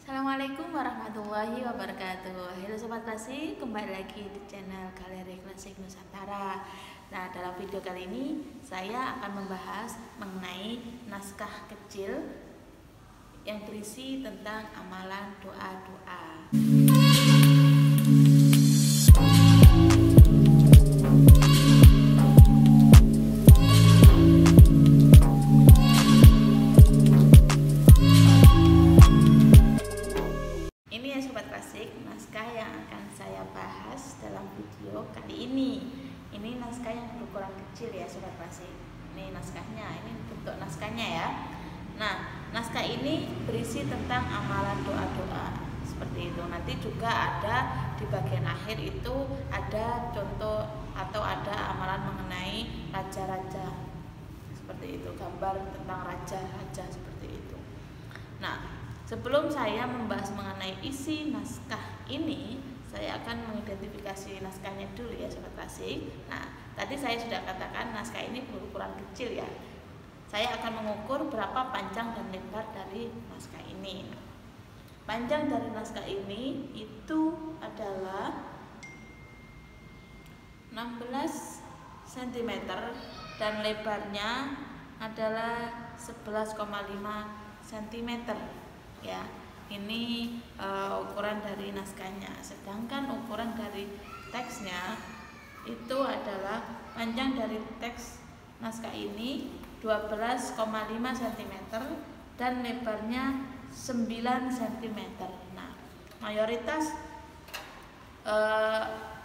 Assalamualaikum warahmatullahi wabarakatuh. Halo Sobat Klasik, kembali lagi di channel Galeri Klasik Nusantara. Nah, dalam video kali ini saya akan membahas mengenai naskah kecil yang berisi tentang amalan doa-doa. Naskah yang akan saya bahas dalam video kali ini. Ini naskah yang berukuran kecil ya Sobat Klasik. Ini naskahnya, ini bentuk naskahnya ya. Nah, naskah ini berisi tentang amalan doa-doa seperti itu. Nanti juga ada di bagian akhir itu ada contoh atau ada amalan mengenai raja-raja seperti itu, gambar tentang raja-raja seperti itu. Nah, sebelum saya membahas mengenai isi naskah ini, saya akan mengidentifikasi naskahnya dulu ya Sobat Klasik. Nah, tadi saya sudah katakan naskah ini berukuran kecil ya. Saya akan mengukur berapa panjang dan lebar dari naskah ini. Panjang dari naskah ini itu adalah 16 cm dan lebarnya adalah 11,5 cm. Ya, ini ukuran dari naskahnya. Sedangkan ukuran dari teksnya itu adalah panjang dari teks naskah ini 12,5 cm dan lebarnya 9 cm. Nah, mayoritas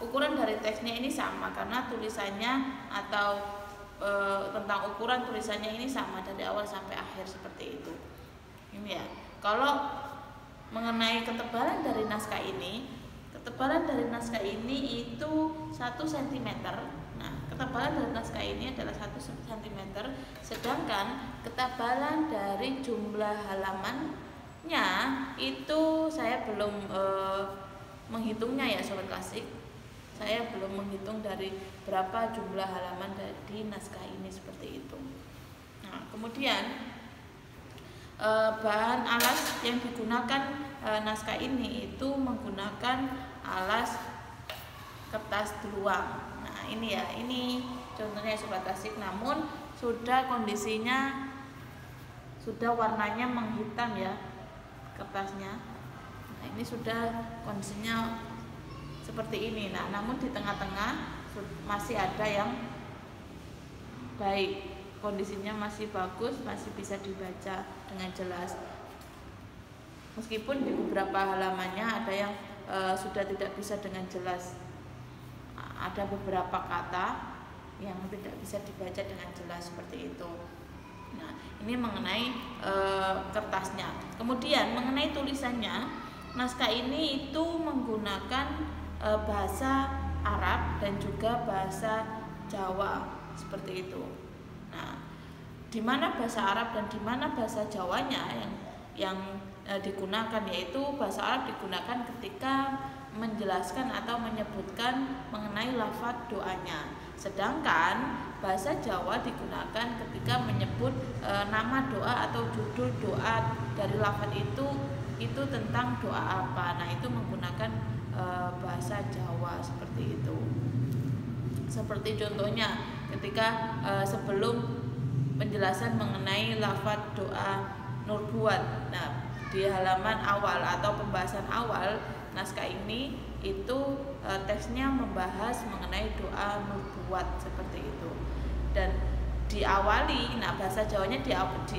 ukuran dari teksnya ini sama karena tulisannya atau tentang ukuran tulisannya ini sama dari awal sampai akhir seperti itu. Ini ya. Kalau mengenai ketebalan dari naskah ini, itu 1 cm. Nah, ketebalan dari naskah ini adalah 1 cm, sedangkan ketebalan dari jumlah halamannya itu saya belum menghitungnya ya Sobat Klasik. Saya belum menghitung dari berapa jumlah halaman dari naskah ini seperti itu. Nah, kemudian bahan alas yang digunakan naskah ini itu menggunakan alas kertas deluang. Nah, ini ya, ini contohnya Sobat Klasik, namun sudah kondisinya sudah warnanya menghitam ya kertasnya. Nah, ini sudah kondisinya seperti ini. Nah, namun di tengah-tengah masih ada yang baik. Kondisinya masih bagus, masih bisa dibaca dengan jelas. Meskipun di beberapa halamannya ada yang sudah tidak bisa dengan jelas. Ada beberapa kata yang tidak bisa dibaca dengan jelas seperti itu. Nah, ini mengenai kertasnya. Kemudian mengenai tulisannya, naskah ini itu menggunakan bahasa Arab dan juga bahasa Jawa seperti itu. Nah, di mana bahasa Arab dan di mana bahasa Jawanya yang digunakan, yaitu bahasa Arab digunakan ketika menjelaskan atau menyebutkan mengenai lafaz doanya, sedangkan bahasa Jawa digunakan ketika menyebut nama doa atau judul doa dari lafaz itu tentang doa apa. Nah, itu menggunakan bahasa Jawa seperti itu. Seperti contohnya ketika sebelum penjelasan mengenai lafaz doa nubuat. Nah, di halaman awal atau pembahasan awal naskah ini itu teksnya membahas mengenai doa nubuat seperti itu. Dan diawali, nah bahasa Jawanya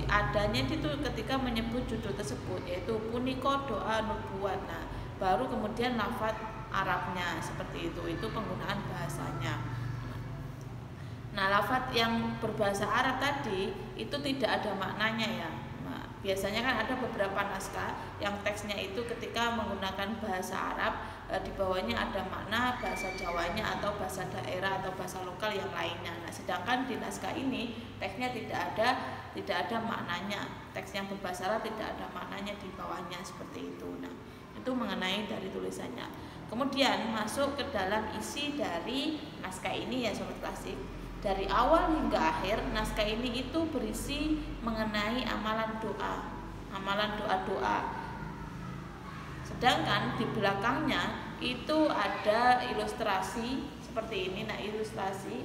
adanya itu ketika menyebut judul tersebut, yaitu punika doa nubuat. Nah, baru kemudian lafaz Arabnya seperti itu penggunaan bahasanya. Nah, lafaz yang berbahasa Arab tadi itu tidak ada maknanya ya. Nah, biasanya kan ada beberapa naskah yang teksnya itu ketika menggunakan bahasa Arab di bawahnya ada makna bahasa Jawanya atau bahasa daerah atau bahasa lokal yang lainnya. Nah, sedangkan di naskah ini teksnya tidak ada maknanya. Teks yang berbahasa Arab tidak ada maknanya di bawahnya seperti itu. Nah, itu mengenai dari tulisannya. Kemudian masuk ke dalam isi dari naskah ini ya Sobat Klasik. Dari awal hingga akhir naskah ini itu berisi mengenai amalan doa-doa. sedangkan di belakangnya itu ada ilustrasi seperti ini. Nah, ilustrasi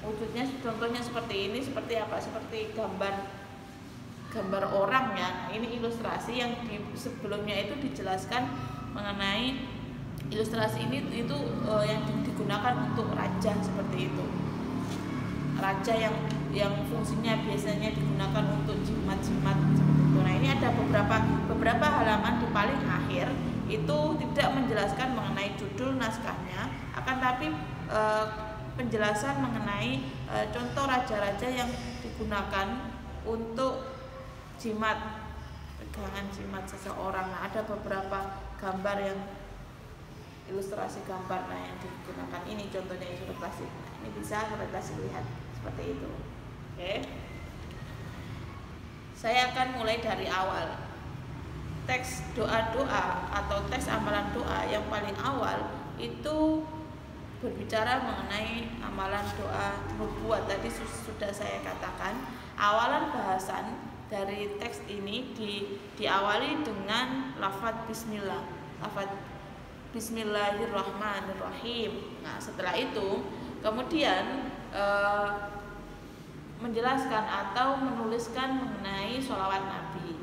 wujudnya contohnya seperti ini, seperti apa? Seperti gambar orang ya. Nah, ini ilustrasi yang sebelumnya itu dijelaskan mengenai ilustrasi ini itu yang digunakan untuk raja seperti itu. Raja yang fungsinya biasanya digunakan untuk jimat-jimat seperti itu. Nah, ini ada beberapa halaman di paling akhir itu tidak menjelaskan mengenai judul naskahnya, akan tapi penjelasan mengenai contoh raja-raja yang digunakan untuk jimat, pegangan jimat seseorang. Nah, ada beberapa gambar yang ilustrasi gambar yang digunakan. Ini contohnya yang sudah klasik. Nah, ini bisa sobat klasik lihat seperti itu. Oke. Saya akan mulai dari awal. Teks doa-doa atau teks amalan doa yang paling awal itu berbicara mengenai amalan doa nubuat. Tadi sudah saya katakan, awalan bahasan dari teks ini diawali dengan lafaz bismillah, lafaz bismillahirrahmanirrahim. Nah, setelah itu kemudian menjelaskan atau menuliskan mengenai sholawat Nabi.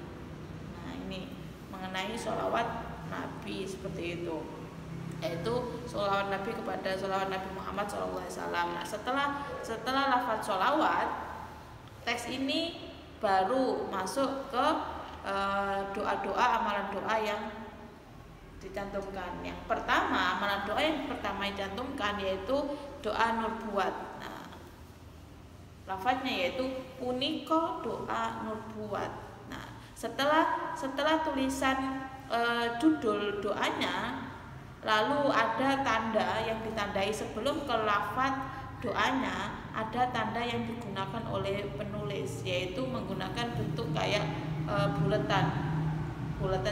Nah, ini mengenai sholawat Nabi seperti itu, yaitu sholawat Nabi kepada sholawat Nabi Muhammad SAW. Nah, setelah lafaz sholawat, teks ini baru masuk ke doa-doa, amalan doa yang dicantumkan. Yang pertama, amalan doa yang pertama dicantumkan yaitu doa nubuat. Nah, lafaznya yaitu punika doa nubuat. Nah, setelah tulisan judul doanya, lalu ada tanda yang ditandai sebelum ke lafaz doanya, ada tanda yang digunakan oleh penulis, yaitu menggunakan bentuk kayak bulatan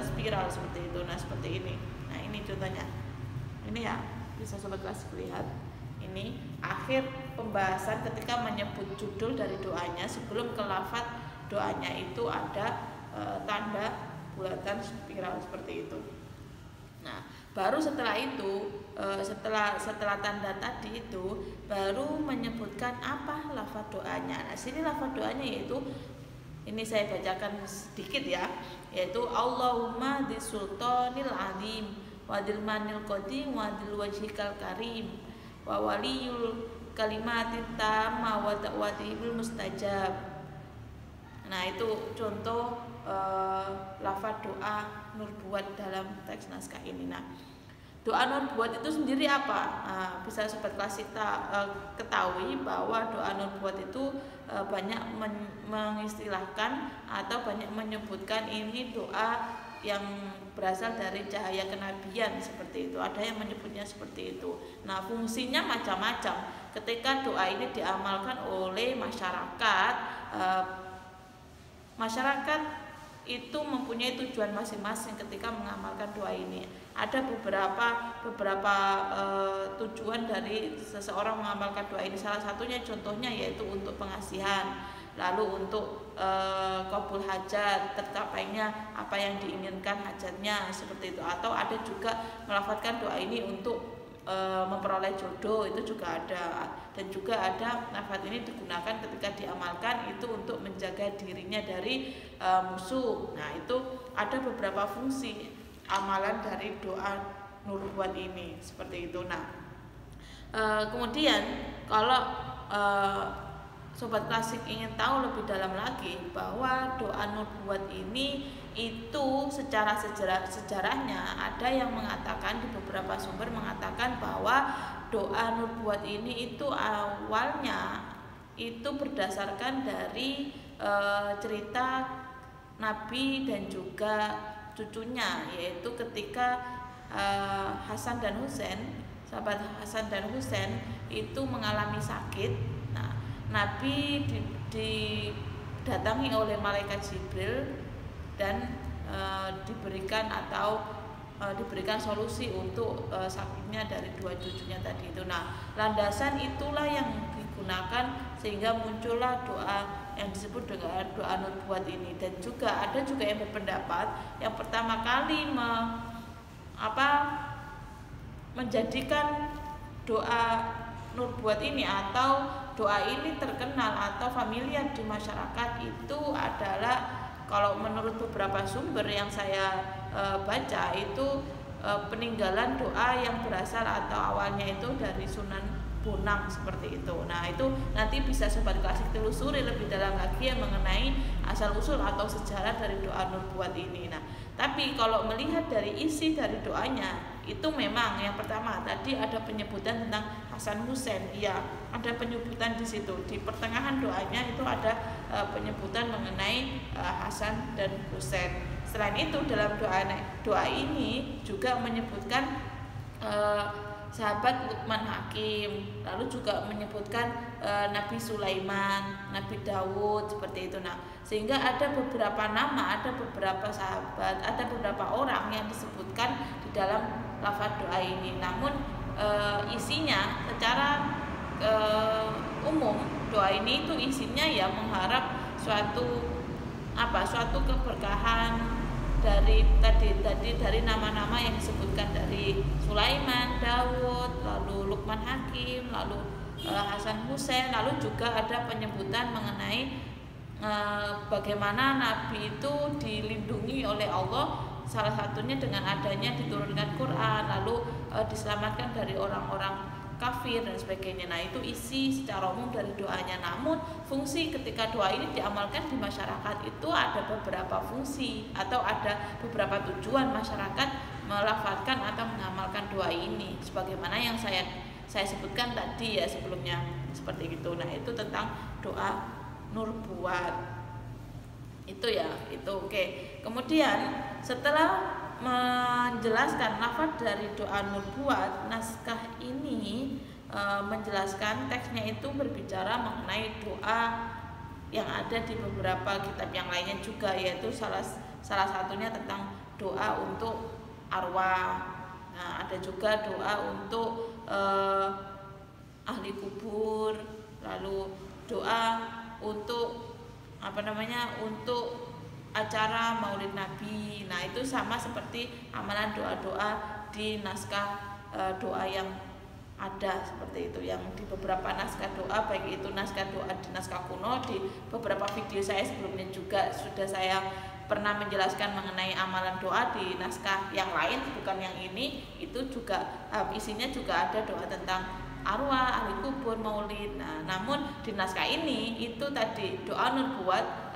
spiral seperti itu. Nah, seperti ini. Nah, ini contohnya. Ini ya, bisa sobat kelas lihat. Ini akhir pembahasan ketika menyebut judul dari doanya, sebelum ke lafaz doanya itu ada tanda bulatan spiral seperti itu. Nah, baru setelah itu, setelah tanda tadi itu, baru menyebutkan apa lafaz doanya. Nah, sini lafaz doanya yaitu, ini saya bacakan sedikit ya, yaitu Allahumma di sultanil azim wadil manil qadim wadil wajhikal karim wa waliyul kalimatit tamma wa ta'watihil mustajab. Nah, itu contoh lafaz doa nubuat dalam teks naskah ini. Nah, doa nubuat itu sendiri apa? Nah, bisa sobat klasik ketahui bahwa doa nubuat itu banyak mengistilahkan atau banyak menyebutkan ini doa yang berasal dari cahaya kenabian seperti itu. Ada yang menyebutnya seperti itu. Nah, fungsinya macam-macam. Ketika doa ini diamalkan oleh masyarakat, masyarakat itu mempunyai tujuan masing-masing ketika mengamalkan doa ini. Ada beberapa tujuan dari seseorang mengamalkan doa ini. Salah satunya contohnya yaitu untuk pengasihan, lalu untuk qabul hajat, tercapainya apa yang diinginkan hajatnya seperti itu. Atau ada juga melafadzkan doa ini untuk memperoleh jodoh, itu juga ada. Dan juga ada lafaz ini digunakan ketika diamalkan itu untuk menjaga dirinya dari musuh. Nah, itu ada beberapa fungsi amalan dari doa nubuat ini seperti itu. Nah, kemudian kalau sobat klasik ingin tahu lebih dalam lagi bahwa doa nubuat ini itu secara sejarahnya ada yang mengatakan, di beberapa sumber mengatakan bahwa doa nubuat ini itu awalnya itu berdasarkan dari cerita Nabi dan juga cucunya, yaitu ketika Hasan dan Husain, sahabat Hasan dan Husain itu mengalami sakit. Nah, Nabi didatangi oleh malaikat Jibril dan diberikan atau diberikan solusi untuk sakitnya dari dua cucunya tadi itu. Nah, landasan itulah yang digunakan sehingga muncullah doa yang disebut dengan doa nubuat ini. Dan juga ada juga yang berpendapat yang pertama kali menjadikan doa nubuat ini atau doa ini terkenal atau familiar di masyarakat itu adalah, kalau menurut beberapa sumber yang saya baca itu peninggalan doa yang berasal atau awalnya itu dari Sunan Bonang seperti itu. Nah, itu nanti bisa Sobat Klasik telusuri lebih dalam lagi yang mengenai asal usul atau sejarah dari doa nubuat ini. Nah, tapi kalau melihat dari isi dari doanya itu memang yang pertama tadi ada penyebutan tentang Hasan Husain. Iya, ada penyebutan di situ. Di pertengahan doanya itu ada penyebutan mengenai Hasan dan Husain. Selain itu dalam doa ini juga menyebutkan sahabat Luqman Hakim, lalu juga menyebutkan Nabi Sulaiman, Nabi Dawud seperti itu. Nah, sehingga ada beberapa nama, ada beberapa sahabat, ada beberapa orang yang disebutkan di dalam lafaz doa ini. Namun isinya secara umum doa ini itu isinya ya mengharap suatu keberkahan dari nama-nama yang disebutkan dari Sulaiman, Dawud, lalu Luqman Hakim, lalu Hasan Husain, lalu juga ada penyebutan mengenai bagaimana Nabi itu dilindungi oleh Allah, salah satunya dengan adanya diturunkan Quran, lalu diselamatkan dari orang-orang kafir dan sebagainya. Nah, itu isi secara umum dari doanya. Namun fungsi ketika doa ini diamalkan di masyarakat itu ada beberapa fungsi atau ada beberapa tujuan masyarakat melafalkan atau mengamalkan doa ini, sebagaimana yang saya sebutkan tadi ya sebelumnya seperti itu. Nah, itu tentang doa nubuat itu ya, itu oke. Kemudian setelah menjelaskan lafaz dari doa nubuat, naskah ini menjelaskan teksnya itu berbicara mengenai doa yang ada di beberapa kitab yang lainnya juga, yaitu salah satunya tentang doa untuk arwah. Nah, ada juga doa untuk ahli kubur, lalu doa untuk untuk acara Maulid Nabi. Nah, itu sama seperti amalan doa-doa di naskah doa yang ada seperti itu, yang di beberapa naskah doa, baik itu naskah doa di naskah kuno, di beberapa video saya sebelumnya juga sudah saya pernah menjelaskan mengenai amalan doa di naskah yang lain, bukan yang ini. Itu juga isinya juga ada doa tentang arwah, ahli kubur, maulid. Nah, namun di naskah ini itu tadi doa nubuat,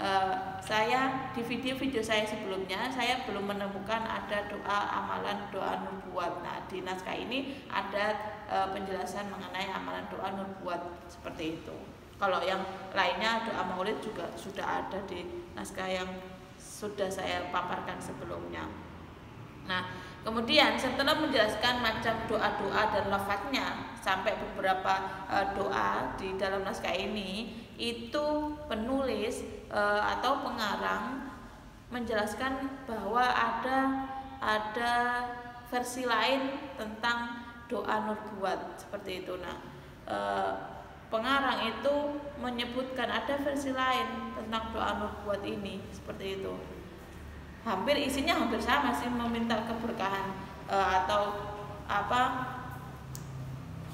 saya di video-video saya sebelumnya saya belum menemukan ada doa amalan doa nubuat. Nah, di naskah ini ada penjelasan mengenai amalan doa nubuat seperti itu. Kalau yang lainnya doa maulid juga sudah ada di naskah yang sudah saya paparkan sebelumnya. Nah, kemudian setelah menjelaskan macam doa-doa dan lafaznya sampai beberapa doa di dalam naskah ini, itu penulis atau pengarang menjelaskan bahwa ada versi lain tentang doa nubuat seperti itu. Nah, pengarang itu menyebutkan ada versi lain tentang doa nubuat ini seperti itu. Isinya hampir sama sih, meminta keberkahan atau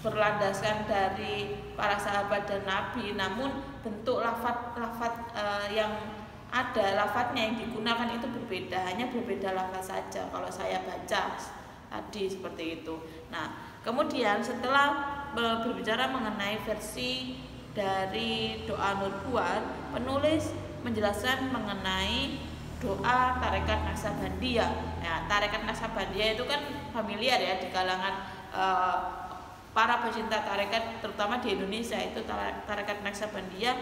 berlandaskan dari para sahabat dan Nabi. Namun bentuk lafaz yang ada, lafaznya yang digunakan itu berbeda, hanya berbeda lafaz saja kalau saya baca tadi seperti itu. Nah, kemudian setelah berbicara mengenai versi dari doa nubuat, penulis menjelaskan mengenai doa tarekat Naksabandiyah. Nah, tarekat Naksabandiyah itu kan familiar ya di kalangan para pecinta tarekat, terutama di Indonesia. Itu tarekat Naksabandiyah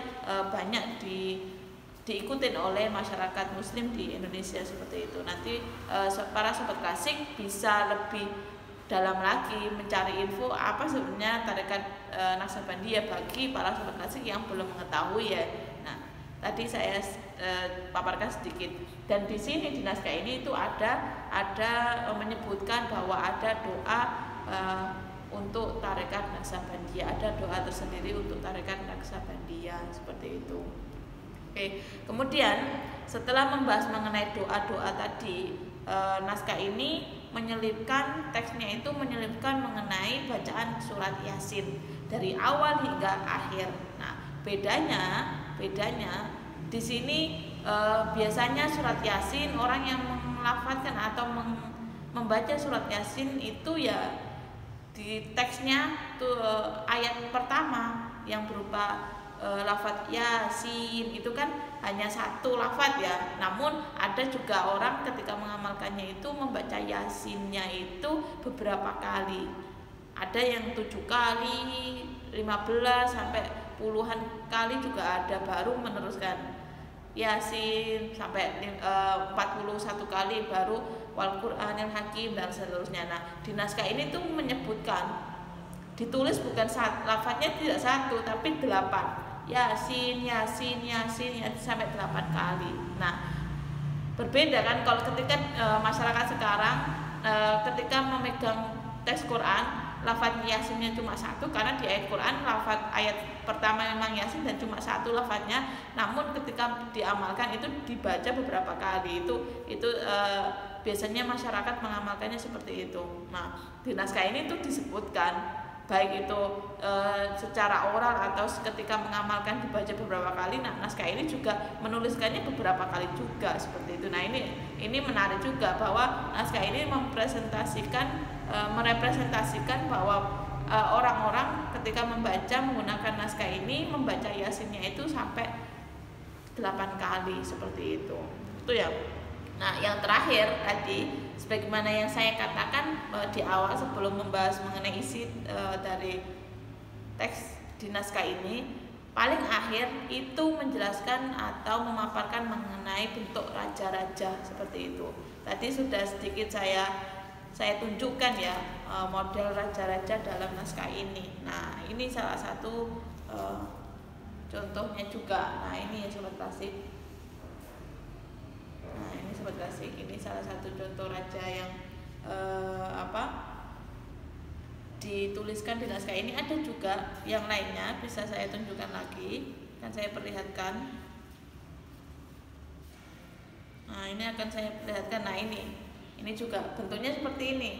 banyak diikutin oleh masyarakat Muslim di Indonesia seperti itu. Nanti para sobat klasik bisa lebih dalam lagi mencari info apa sebenarnya tarekat Naksabandiyah bagi para sobat klasik yang belum mengetahui ya. Nah, tadi saya paparkan sedikit. Dan di sini di naskah ini itu ada menyebutkan bahwa ada doa untuk tarekat Naqsabandiyah, ada doa tersendiri untuk tarekat Naqsabandiyah seperti itu. Oke, kemudian setelah membahas mengenai doa-doa tadi, naskah ini menyelipkan teksnya itu menyelipkan mengenai bacaan surat Yasin dari awal hingga akhir. Nah, bedanya di sini biasanya surat Yasin orang yang melafadzkan atau membaca surat Yasin itu ya di teksnya tuh ayat pertama yang berupa lafadz Yasin itu kan hanya satu lafadz ya. Namun ada juga orang ketika mengamalkannya itu membaca Yasinnya itu beberapa kali. Ada yang 7 kali, 15 sampai puluhan kali juga ada, baru meneruskan Yasin sampai 41 kali baru Wal Qur'anil Hakim dan seterusnya. Nah, di naskah ini tuh menyebutkan ditulis bukan lafadznya tidak satu tapi 8. Yasin sampai 8 kali. Nah, berbeda kan kalau ketika masyarakat sekarang ketika memegang teks Quran, lafadz Yasinnya cuma satu karena di ayat Quran lafadz ayat pertama memang Yasin dan cuma satu lafadznya. Namun ketika diamalkan itu dibaca beberapa kali. Itu biasanya masyarakat mengamalkannya seperti itu. Nah, di naskah ini tuh disebutkan baik itu secara oral atau ketika mengamalkan dibaca beberapa kali. Nah, naskah ini juga menuliskannya beberapa kali juga seperti itu. Nah, ini menarik juga bahwa naskah ini merepresentasikan bahwa orang-orang ketika membaca menggunakan naskah ini membaca Yasinnya itu sampai 8 kali seperti itu. Itu ya. Nah, yang terakhir tadi sebagaimana yang saya katakan di awal sebelum membahas mengenai isi dari teks di naskah ini, paling akhir itu menjelaskan atau memaparkan mengenai bentuk raja-raja seperti itu. Tadi sudah sedikit saya tunjukkan ya model raja-raja dalam naskah ini. Nah, ini salah satu contohnya juga. Nah, ini ya sobat klasik. Nah, ini sobat klasik, ini salah satu contoh raja yang dituliskan di naskah ini. Ada juga yang lainnya, bisa saya tunjukkan lagi, kan saya perlihatkan. Nah, ini akan saya perlihatkan. Nah, ini juga bentuknya seperti ini.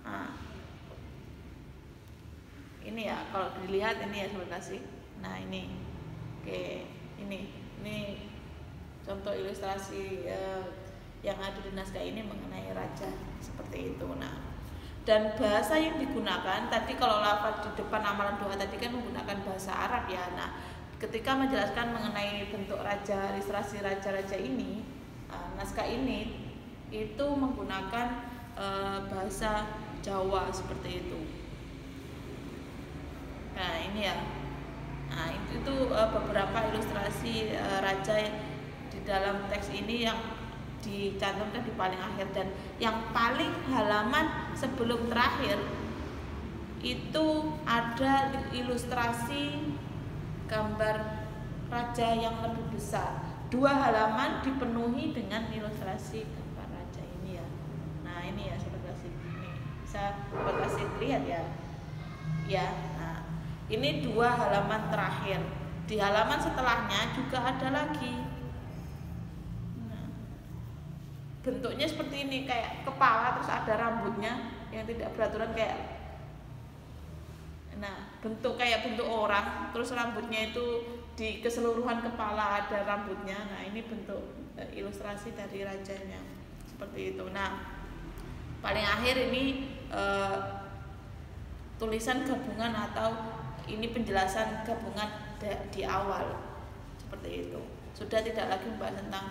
Nah, ini ya kalau dilihat ini ya sobat klasik. Nah, ini oke, ini contoh ilustrasi yang ada di naskah ini mengenai raja seperti itu. Nah, dan bahasa yang digunakan tadi kalau lafaz di depan amalan doa tadi kan menggunakan bahasa Arab ya. Nah, ketika menjelaskan mengenai bentuk raja, ilustrasi raja-raja ini, naskah ini itu menggunakan bahasa Jawa seperti itu. Nah, ini ya. Nah, itu beberapa ilustrasi raja di dalam teks ini yang dicantumkan di paling akhir, dan yang paling halaman sebelum terakhir itu ada ilustrasi gambar raja yang lebih besar. 2 halaman dipenuhi dengan ilustrasi gambar raja ini ya. Nah, ini ya sobat klasik, ini bisa sobat klasik lihat ya. Ya, nah ini 2 halaman terakhir. Di halaman setelahnya juga ada lagi. Bentuknya seperti ini, kayak kepala terus ada rambutnya yang tidak beraturan kayak, nah bentuk orang terus rambutnya itu di keseluruhan kepala ada rambutnya. Nah, ini bentuk ilustrasi dari rajanya seperti itu. Nah, paling akhir ini tulisan gabungan atau ini penjelasan gabungan di awal seperti itu. Sudah tidak lagi membahas tentang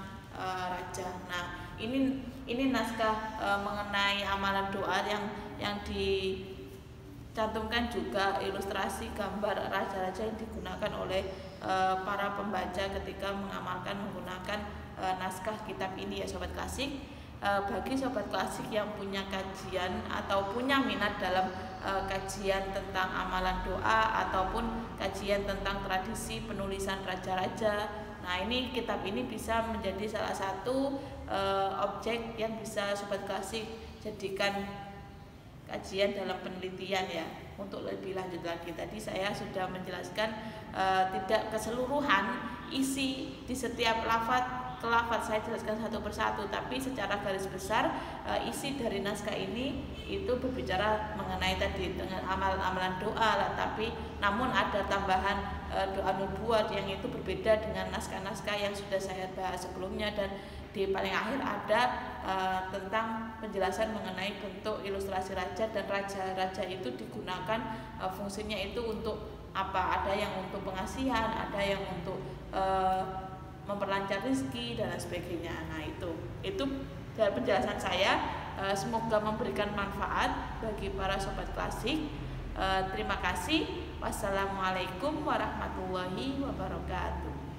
raja. Nah, ini naskah mengenai amalan doa yang dicantumkan juga ilustrasi gambar raja-raja yang digunakan oleh para pembaca ketika mengamalkan menggunakan naskah kitab ini ya sobat klasik. Bagi sobat klasik yang punya kajian atau punya minat dalam kajian tentang amalan doa ataupun kajian tentang tradisi penulisan raja-raja Nah, ini kitab ini bisa menjadi salah satu objek yang bisa Sobat Klasik jadikan kajian dalam penelitian ya. Untuk lebih lanjut lagi, tadi saya sudah menjelaskan tidak keseluruhan isi di setiap lafaz saya jelaskan satu persatu, tapi secara garis besar isi dari naskah ini itu berbicara mengenai tadi dengan amalan-amalan doa lah, tapi namun ada tambahan doa nubuat yang itu berbeda dengan naskah-naskah yang sudah saya bahas sebelumnya, dan di paling akhir ada tentang penjelasan mengenai bentuk ilustrasi raja, dan raja-raja itu digunakan fungsinya itu untuk apa, ada yang untuk pengasihan, ada yang untuk memperlancar rezeki dan lain sebagainya. Nah, itu dari penjelasan saya, semoga memberikan manfaat bagi para Sobat Klasik. Terima kasih. Wassalamualaikum warahmatullahi wabarakatuh.